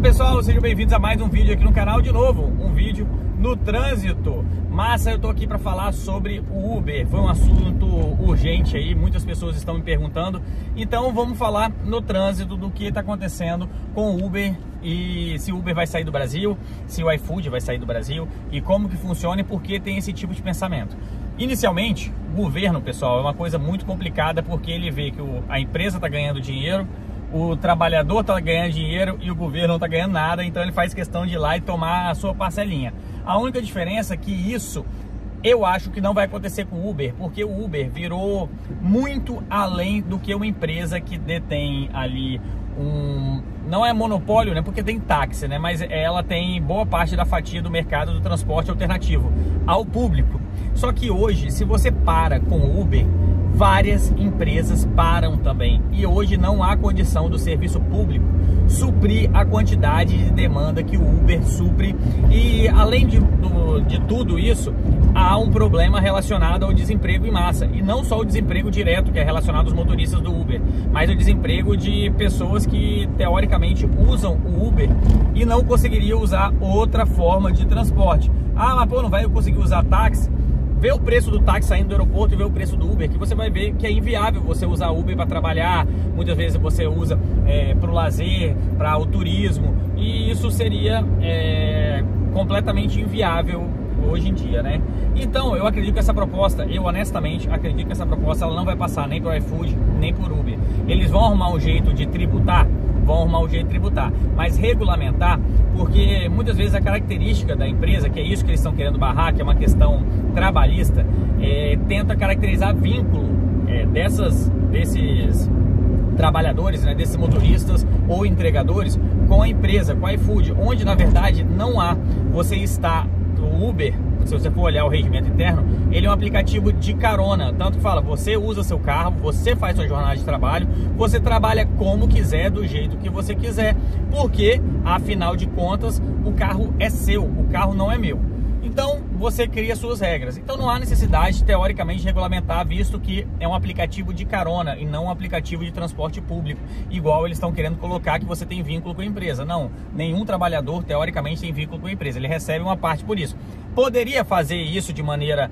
pessoal, sejam bem-vindos a mais um vídeo aqui no canal. De novo, um vídeo no trânsito. Massa, eu tô aqui para falar sobre o Uber. Foi um assunto urgente aí, muitas pessoas estão me perguntando. Então vamos falar no trânsito do que está acontecendo com o Uber e se o Uber vai sair do Brasil, se o iFood vai sair do Brasil e como que funciona e por que tem esse tipo de pensamento. Inicialmente, o governo, pessoal, é uma coisa muito complicada porque ele vê que a empresa está ganhando dinheiro, o trabalhador está ganhando dinheiro e o governo não está ganhando nada, então ele faz questão de ir lá e tomar a sua parcelinha. A única diferença é que isso eu acho que não vai acontecer com o Uber, porque o Uber virou muito além do que uma empresa que detém ali não é monopólio, né? Porque tem táxi, né? Mas ela tem boa parte da fatia do mercado do transporte alternativo ao público. Só que hoje, se você para com o Uber, várias empresas param também. E hoje não há condição do serviço público suprir a quantidade de demanda que o Uber supre. E além de tudo isso, há um problema relacionado ao desemprego em massa. E não só o desemprego direto, que é relacionado aos motoristas do Uber, mas o desemprego de pessoas que teoricamente usam o Uber e não conseguiriam usar outra forma de transporte. Ah, mas pô, não vai conseguir usar táxi? Vê o preço do táxi saindo do aeroporto e vê o preço do Uber, que você vai ver que é inviável você usar Uber para trabalhar. Muitas vezes você usa para o lazer, para o turismo, e isso seria completamente inviável hoje em dia, né? Então eu acredito que essa proposta, eu honestamente acredito que essa proposta ela não vai passar nem para o iFood, nem para o Uber. Eles vão arrumar um jeito de tributar, mas regulamentar, porque muitas vezes a característica da empresa, que é isso que eles estão querendo barrar, que é uma questão trabalhista, tenta caracterizar vínculo desses trabalhadores, né, desses motoristas ou entregadores com a empresa, com a iFood, onde na verdade não há. O Uber, se você for olhar o regimento interno, ele é um aplicativo de carona, tanto que fala, você usa seu carro, você faz sua jornada de trabalho, você trabalha como quiser, do jeito que você quiser, porque afinal de contas o carro é seu, o carro não é meu. Então você cria suas regras. Então não há necessidade teoricamente de regulamentar, visto que é um aplicativo de carona e não um aplicativo de transporte público, igual eles estão querendo colocar que você tem vínculo com a empresa. Não, nenhum trabalhador teoricamente tem vínculo com a empresa, ele recebe uma parte por isso. Poderia fazer isso de maneira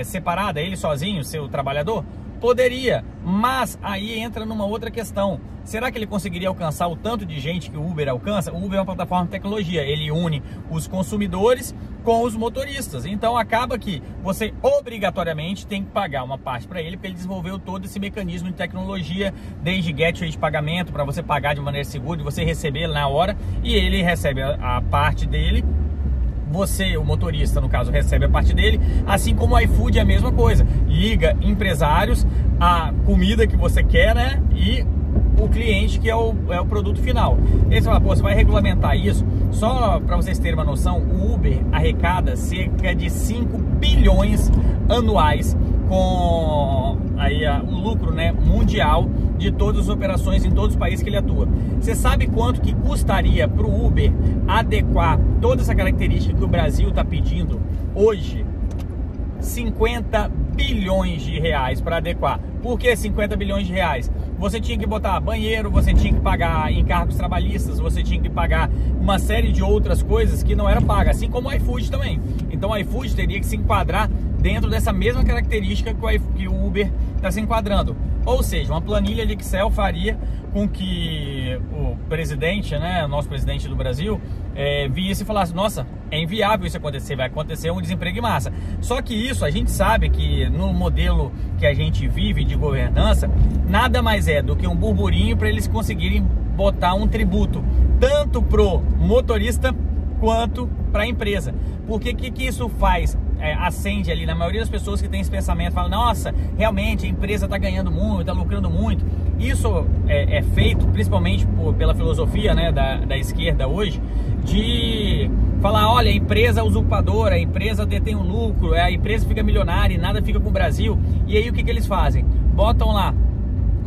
separada, ele sozinho, seu trabalhador? Poderia, mas aí entra numa outra questão. Será que ele conseguiria alcançar o tanto de gente que o Uber alcança? O Uber é uma plataforma de tecnologia, ele une os consumidores com os motoristas. Então acaba que você obrigatoriamente tem que pagar uma parte para ele, porque ele desenvolveu todo esse mecanismo de tecnologia, desde gateway de pagamento, para você pagar de maneira segura, de você receber na hora, e ele recebe a parte dele. Você, o motorista, no caso, recebe a parte dele, assim como o iFood é a mesma coisa. Liga empresários, a comida que você quer, né? E o cliente, que é o produto final. E aí você fala, pô, você vai regulamentar isso? Só para vocês terem uma noção, o Uber arrecada cerca de 5 bilhões anuais com o lucro, né, mundial de todas as operações em todos os países que ele atua. Você sabe quanto que custaria para o Uber adequar toda essa característica que o Brasil está pedindo hoje? 50 bilhões de reais para adequar. Por que 50 bilhões de reais? Você tinha que botar banheiro, você tinha que pagar encargos trabalhistas, você tinha que pagar uma série de outras coisas que não era paga, assim como o iFood também. Então o iFood teria que se enquadrar dentro dessa mesma característica que o Uber está se enquadrando. Ou seja, uma planilha de Excel faria com que o presidente, né, o nosso presidente do Brasil, visse e falasse, nossa, é inviável isso acontecer, vai acontecer um desemprego em massa. Só que isso, a gente sabe que no modelo que a gente vive de governança, nada mais é do que um burburinho para eles conseguirem botar um tributo, tanto pro motorista quanto para a empresa. Porque o que isso faz? Acende ali na maioria das pessoas que tem esse pensamento, fala, nossa, realmente a empresa está ganhando muito, está lucrando muito. Isso é feito principalmente pela filosofia, né, da esquerda hoje, de falar, olha, a empresa é usurpadora, a empresa detém o lucro, a empresa fica milionária e nada fica com o Brasil. E aí o que eles fazem? Botam lá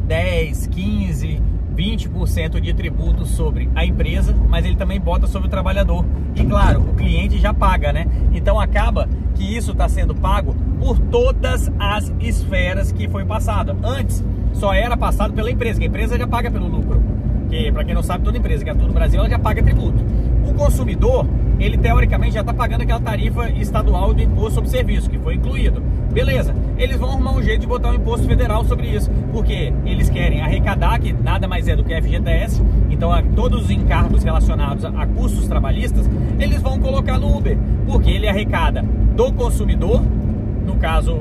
10, 15, 20% de tributo sobre a empresa, mas ele também bota sobre o trabalhador. E claro, o cliente já paga, né? Então acaba que isso está sendo pago por todas as esferas que foi passado. Antes só era passado pela empresa, que a empresa já paga pelo lucro. Porque, para quem não sabe, toda empresa que atua no Brasil, ela já paga tributo. O consumidor, ele teoricamente já está pagando aquela tarifa estadual do imposto sobre serviço, que foi incluído. Beleza, eles vão arrumar um jeito de botar um imposto federal sobre isso, porque eles querem arrecadar, que nada mais é do que FGTS, então todos os encargos relacionados a custos trabalhistas, eles vão colocar no Uber, porque ele arrecada do consumidor, no caso,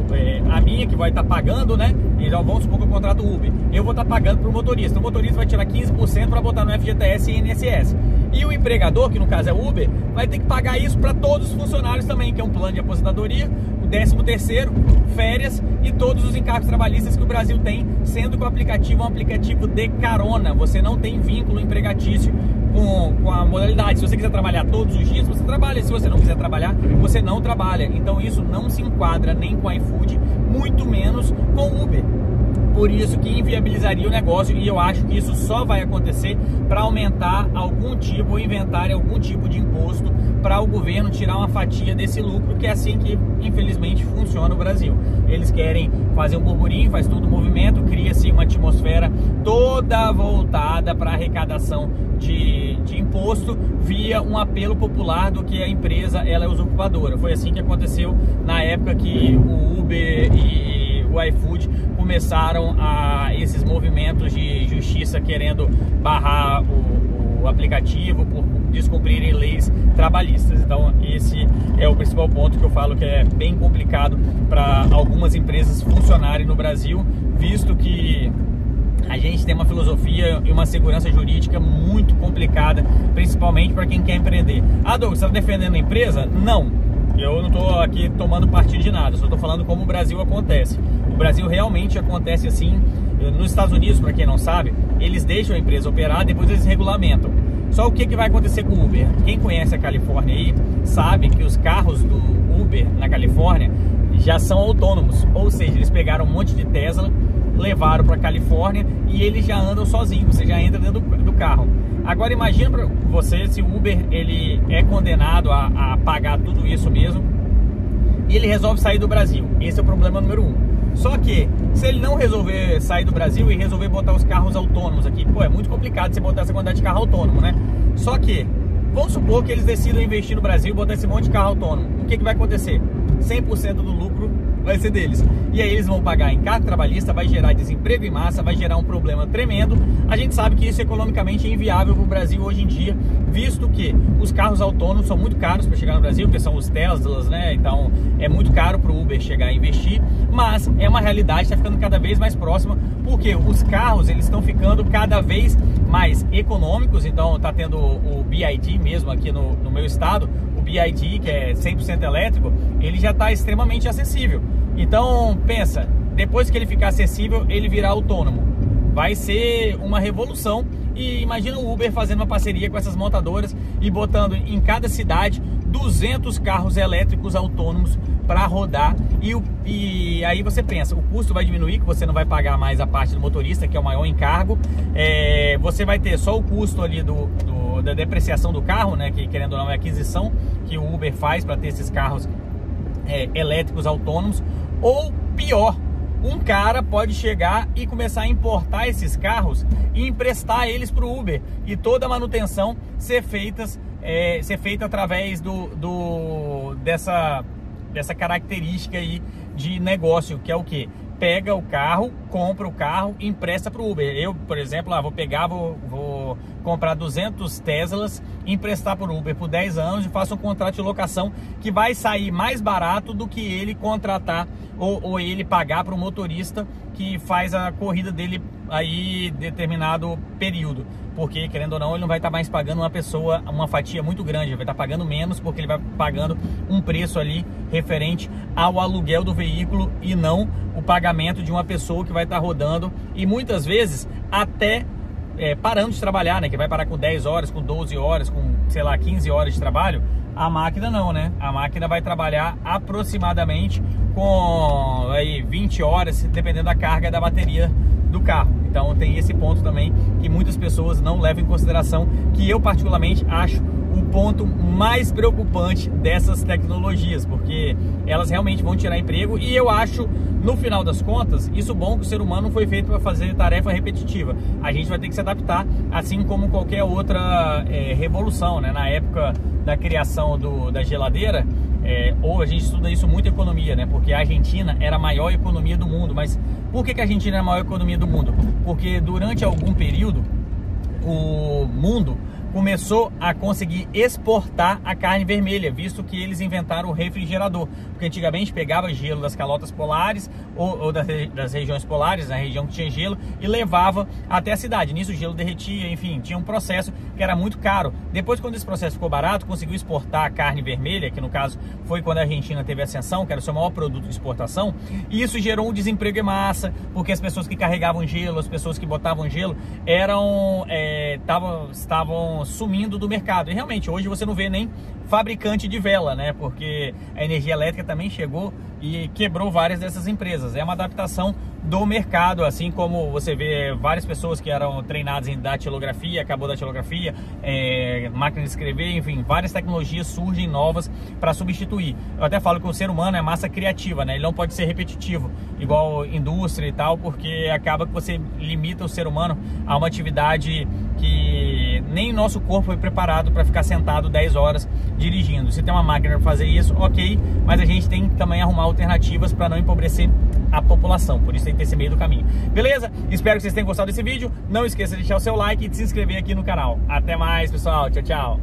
a minha que vai estar pagando, né? Então vamos supor que eu contrato o Uber, eu vou estar pagando para o motorista vai tirar 15% para botar no FGTS e INSS. E o empregador, que no caso é o Uber, vai ter que pagar isso para todos os funcionários também, que é um plano de aposentadoria, o 13º, férias e todos os encargos trabalhistas que o Brasil tem, sendo que o aplicativo é um aplicativo de carona, você não tem vínculo empregatício com a modalidade. Se você quiser trabalhar todos os dias, você trabalha. Se você não quiser trabalhar, você não trabalha. Então isso não se enquadra nem com o iFood, muito menos com o Uber. Por isso que inviabilizaria o negócio, e eu acho que isso só vai acontecer para aumentar algum tipo, ou inventar algum tipo de imposto para o governo tirar uma fatia desse lucro, que é assim que infelizmente funciona o Brasil. Eles querem fazer um burburinho, faz todo o movimento, cria-se uma atmosfera toda voltada para arrecadação de imposto via um apelo popular do que a empresa ela é usurpadora. Foi assim que aconteceu na época que o Uber e o iFood começaram esses movimentos de justiça querendo barrar o aplicativo por descumprirem leis trabalhistas. Então esse é o principal ponto que eu falo que é bem complicado para algumas empresas funcionarem no Brasil, visto que a gente tem uma filosofia e uma segurança jurídica muito complicada, principalmente para quem quer empreender. Ah, Douglas, você está defendendo a empresa? Não, eu não estou aqui tomando partido de nada, só estou falando como o Brasil acontece. O Brasil realmente acontece assim. Nos Estados Unidos, para quem não sabe, eles deixam a empresa operar, depois eles regulamentam. Só o que vai acontecer com o Uber? Quem conhece a Califórnia aí, sabe que os carros do Uber na Califórnia já são autônomos, ou seja, eles pegaram um monte de Tesla, levaram para a Califórnia e eles já andam sozinhos, você já entra dentro do carro. Agora imagina para você se o Uber ele é condenado a pagar tudo isso mesmo e ele resolve sair do Brasil. Esse é o problema número 1. Só que, se ele não resolver sair do Brasil e resolver botar os carros autônomos aqui, pô, é muito complicado você botar essa quantidade de carro autônomo, né? Só que, vamos supor que eles decidam investir no Brasil e botar esse monte de carro autônomo. O que vai acontecer? 100% do lucro vai ser deles. E aí eles vão pagar encargo trabalhista, vai gerar desemprego em massa, vai gerar um problema tremendo. A gente sabe que isso economicamente é inviável para o Brasil hoje em dia, visto que os carros autônomos são muito caros para chegar no Brasil, porque são os Teslas, né? Então é muito caro para o Uber chegar a investir, mas é uma realidade, está ficando cada vez mais próxima, porque os carros eles estão ficando cada vez mais econômicos. Então está tendo o BYD mesmo aqui no meu estado, o BYD, que é 100% elétrico, ele já está extremamente acessível. Então pensa, depois que ele ficar acessível, ele virar autônomo, vai ser uma revolução. E imagina o Uber fazendo uma parceria com essas montadoras e botando em cada cidade 200 carros elétricos autônomos para rodar. E aí você pensa, o custo vai diminuir, que você não vai pagar mais a parte do motorista, que é o maior encargo. Você vai ter só o custo ali da depreciação do carro, né, que querendo ou não é a aquisição que o Uber faz para ter esses carros elétricos autônomos. Ou pior, um cara pode chegar e começar a importar esses carros e emprestar eles para o Uber, e toda a manutenção ser feita através dessa característica aí de negócio, que é o que? Pega o carro, compra o carro e empresta para o Uber. Eu, por exemplo, vou comprar 200 Teslas, emprestar para o Uber por 10 anos e faço um contrato de locação que vai sair mais barato do que ele contratar ou ele pagar para o motorista que faz a corrida dele aí determinado período. Porque, querendo ou não, ele não vai estar mais pagando uma fatia muito grande, ele vai estar pagando menos, porque ele vai pagando um preço ali referente ao aluguel do veículo e não o pagamento de uma pessoa que vai estar rodando, e muitas vezes até parando de trabalhar, né? Que vai parar com 10 horas, com 12 horas, com, sei lá, 15 horas de trabalho. A máquina não, né? A máquina vai trabalhar aproximadamente com aí 20 horas, dependendo da carga da bateria do carro. Então tem esse ponto também que muitas pessoas não levam em consideração, que eu particularmente acho o ponto mais preocupante dessas tecnologias, porque elas realmente vão tirar emprego. E eu acho, no final das contas, isso bom, que o ser humano não foi feito para fazer tarefa repetitiva. A gente vai ter que se adaptar, assim como qualquer outra revolução, né? Na época da criação da geladeira, ou a gente estuda isso muito em economia, né? Porque a Argentina era a maior economia do mundo. Mas por que a Argentina é a maior economia do mundo? Porque durante algum período o mundo começou a conseguir exportar a carne vermelha, visto que eles inventaram o refrigerador. Porque antigamente pegava gelo das calotas polares ou das regiões polares, na região que tinha gelo, e levava até a cidade. Nisso o gelo derretia, enfim, tinha um processo que era muito caro. Depois, quando esse processo ficou barato, conseguiu exportar a carne vermelha, que no caso foi quando a Argentina teve ascensão, que era o seu maior produto de exportação, e isso gerou um desemprego em massa, porque as pessoas que carregavam gelo, as pessoas que botavam gelo, estavam sumindo do mercado. E realmente hoje você não vê nem fabricante de vela, né? Porque a energia elétrica também chegou e quebrou várias dessas empresas. É uma adaptação do mercado, assim como você vê várias pessoas que eram treinadas em datilografia, acabou a datilografia, máquina de escrever, enfim, várias tecnologias surgem novas para substituir. Eu até falo que o ser humano é massa criativa, né? Ele não pode ser repetitivo, igual indústria e tal, porque acaba que você limita o ser humano a uma atividade que nem nosso corpo foi preparado para ficar sentado 10 horas dirigindo. Se tem uma máquina para fazer isso, ok, mas a gente tem que também arrumar alternativas para não empobrecer a população, por isso tem que ter esse meio do caminho. Beleza? Espero que vocês tenham gostado desse vídeo. Não esqueça de deixar o seu like e de se inscrever aqui no canal. Até mais, pessoal. Tchau, tchau.